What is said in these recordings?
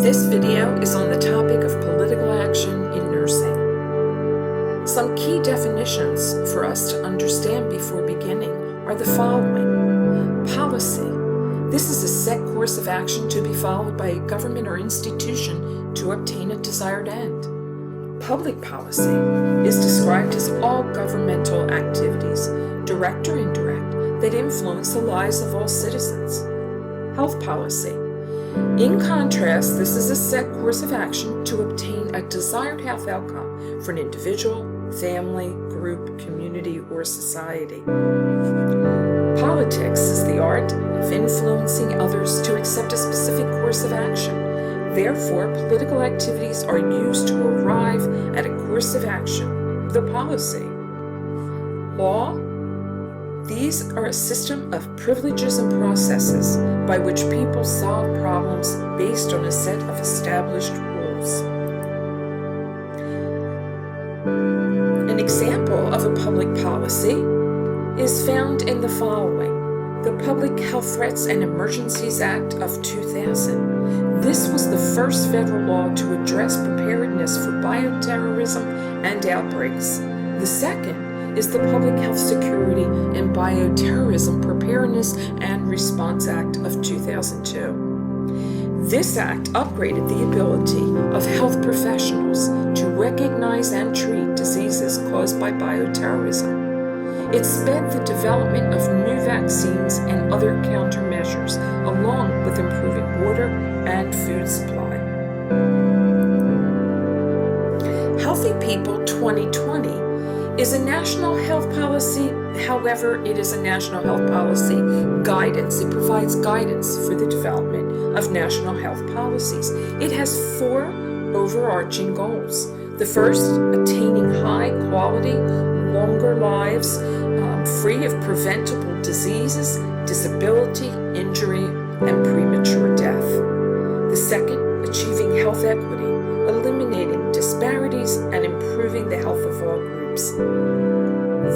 This video is on the topic of political action in nursing. Some key definitions for us to understand before beginning are the following. Policy. This is a set course of action to be followed by a government or institution to obtain a desired end. Public policy is described as all governmental activities, direct or indirect, that influence the lives of all citizens. Health policy. In contrast, this is a set course of action to obtain a desired health outcome for an individual, family, group, community, or society. Politics is the art of influencing others to accept a specific course of action. Therefore, political activities are used to arrive at a course of action, the policy. Law. These are a system of privileges and processes by which people solve problems based on a set of established rules. An example of a public policy is found in the following. The Public Health Threats and Emergencies Act of 2000. This was the first federal law to address preparedness for bioterrorism and outbreaks. The second is the Public Health Security and Bioterrorism Preparedness and Response Act of 2002. This act upgraded the ability of health professionals to recognize and treat diseases caused by bioterrorism. It sped the development of new vaccines and other countermeasures, along with improving water and food supply. Healthy People 2020 is a national health policy. However, it is a national health policy guidance. It provides guidance for the development of national health policies. It has 4 overarching goals. The first, attaining high quality, longer lives, free of preventable diseases, disability, injury, and premature death. The second, achieving health equity, eliminating disparities and improving the health of all groups.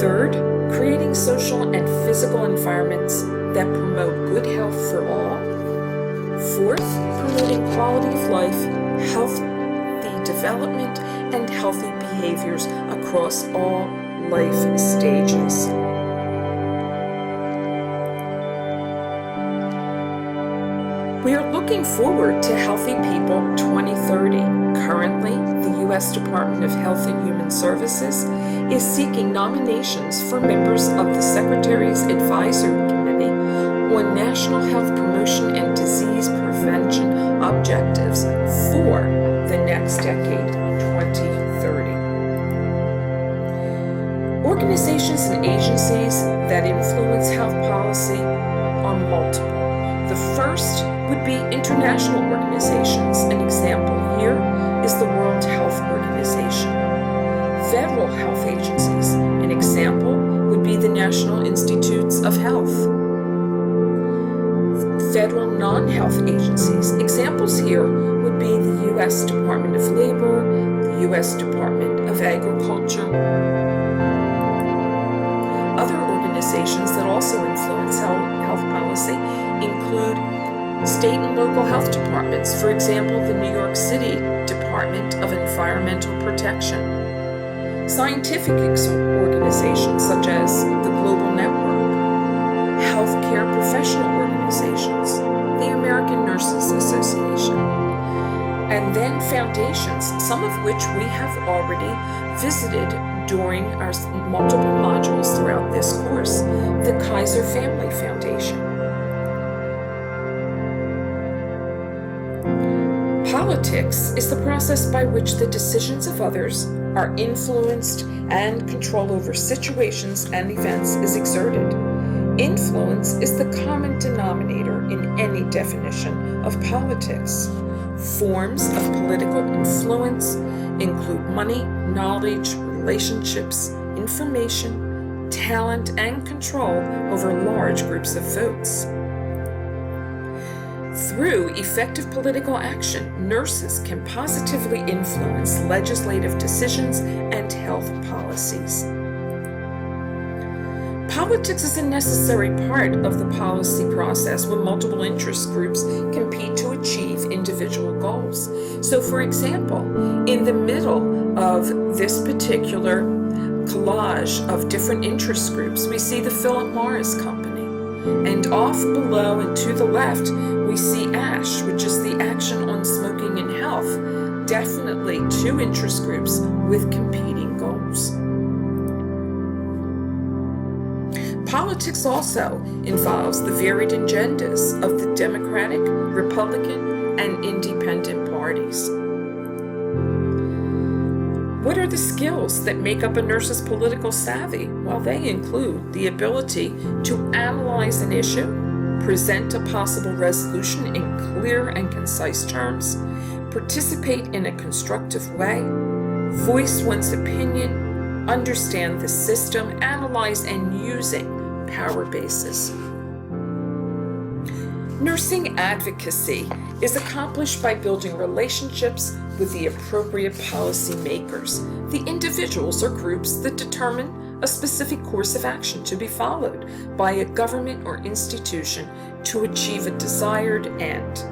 Third, creating social and physical environments that promote good health for all. Fourth, promoting quality of life, healthy development, and healthy behaviors across all life stages. We are looking forward to Healthy People 2030. Currently, the U.S. Department of Health and Human Services is seeking nominations for members of the Secretary's Advisory Committee on National Health Promotion and Disease Prevention Objectives for the next decade, 2030. Organizations and agencies that influence health policy are multiple. The first would be international organizations. An example here is the World Health Organization. Federal health agencies. An example would be the National Institutes of Health. Federal non-health agencies. Examples here would be the U.S. Department of Labor, the U.S. Department of Agriculture. Other organizations that also influence health policy include state and local health departments, for example, the New York City Department of Environmental Protection. Scientific organizations such as the Global Network, healthcare professional organizations, the American Nurses Association, and then foundations, some of which we have already visited during our multiple modules throughout this course, the Kaiser Family Foundation. Politics is the process by which the decisions of others are influenced and control over situations and events is exerted. Influence is the common denominator in any definition of politics. Forms of political influence include money, knowledge, relationships, information, talent, and control over large groups of votes. Through effective political action, nurses can positively influence legislative decisions and health policies. Politics is a necessary part of the policy process when multiple interest groups compete to achieve individual goals. So, for example, in the middle of this particular collage of different interest groups, we see the Philip Morris Company. And off below and to the left, we see ASH, which is the Action on Smoking and Health. Definitely two interest groups with competing goals. Politics also involves the varied agendas of the Democratic, Republican, and Independent parties. What are the skills that make up a nurse's political savvy? Well, they include the ability to analyze an issue, present a possible resolution in clear and concise terms, participate in a constructive way, voice one's opinion, understand the system, analyze and using power bases. Nursing advocacy is accomplished by building relationships with the appropriate policy makers, the individuals or groups that determine a specific course of action to be followed by a government or institution to achieve a desired end,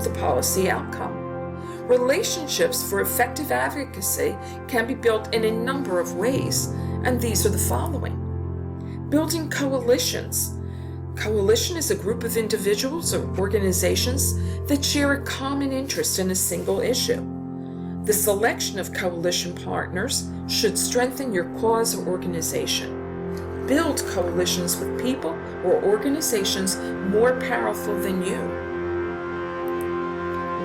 the policy outcome. Relationships for effective advocacy can be built in a number of ways, and these are the following. Building coalitions. Coalition is a group of individuals or organizations that share a common interest in a single issue. The selection of coalition partners should strengthen your cause or organization. Build coalitions with people or organizations more powerful than you.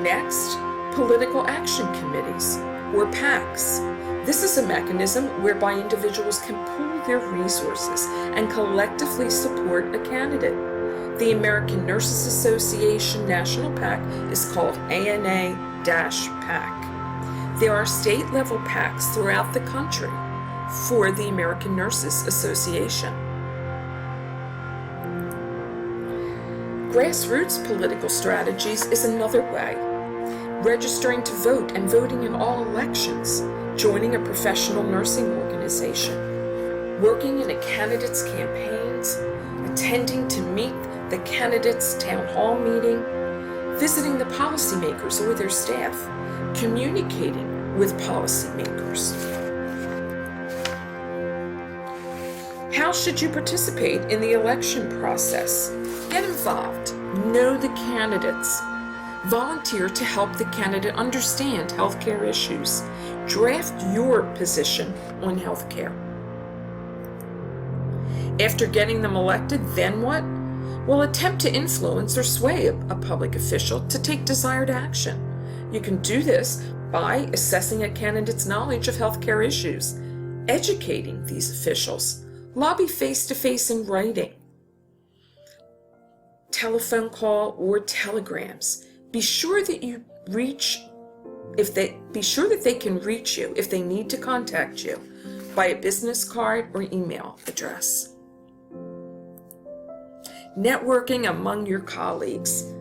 Next, political action committees, or PACs. This is a mechanism whereby individuals can pool their resources and collectively support a candidate. The American Nurses Association National PAC is called ANA-PAC. There are state-level PACs throughout the country for the American Nurses Association. Grassroots political strategies is another way. Registering to vote and voting in all elections, joining a professional nursing organization, working in a candidate's campaigns, attending to meet the candidate's town hall meeting, visiting the policymakers or their staff, communicating with policymakers. How should you participate in the election process? Get involved. Know the candidates. Volunteer to help the candidate understand healthcare issues. Draft your position on healthcare. After getting them elected, then what? Well, attempt to influence or sway a public official to take desired action. You can do this by assessing a candidate's knowledge of healthcare issues, educating these officials, lobby face-to-face in writing, telephone call or telegrams. Be sure that they can reach you if they need to contact you by a business card or email address. Networking among your colleagues.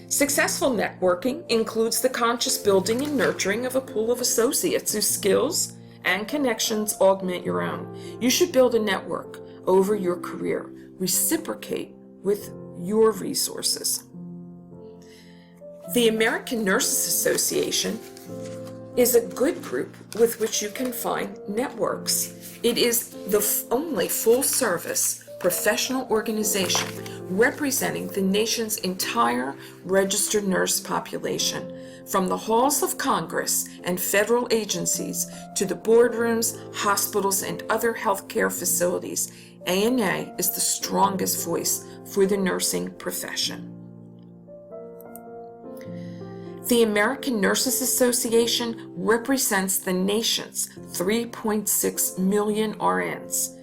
Successful networking includes the conscious building and nurturing of a pool of associates whose skills and connections augment your own. You should build a network over your career. Reciprocate with your resources. The American Nurses Association is a good group with which you can find networks. It is the only full-service professional organization representing the nation's entire registered nurse population, from the halls of Congress and federal agencies to the boardrooms, hospitals, and other healthcare facilities. ANA is the strongest voice for the nursing profession. The American Nurses Association represents the nation's 3.6 million RNs.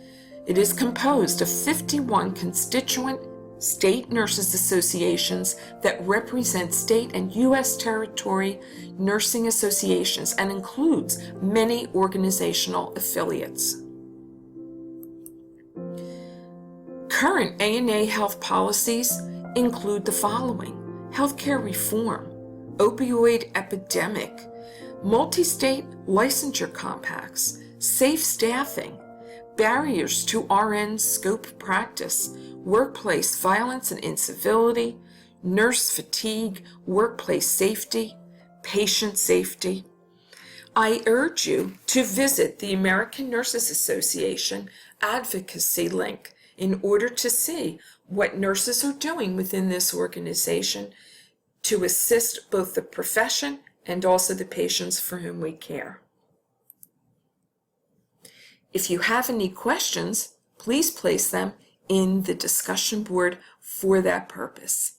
It is composed of 51 constituent state nurses associations that represent state and U.S. territory nursing associations and includes many organizational affiliates. Current ANA health policies include the following: healthcare reform, opioid epidemic, multi-state licensure compacts, safe staffing, barriers to RN scope practice, workplace violence and incivility, nurse fatigue, workplace safety, patient safety. I urge you to visit the American Nurses Association advocacy link in order to see what nurses are doing within this organization to assist both the profession and also the patients for whom we care. If you have any questions, please place them in the discussion board for that purpose.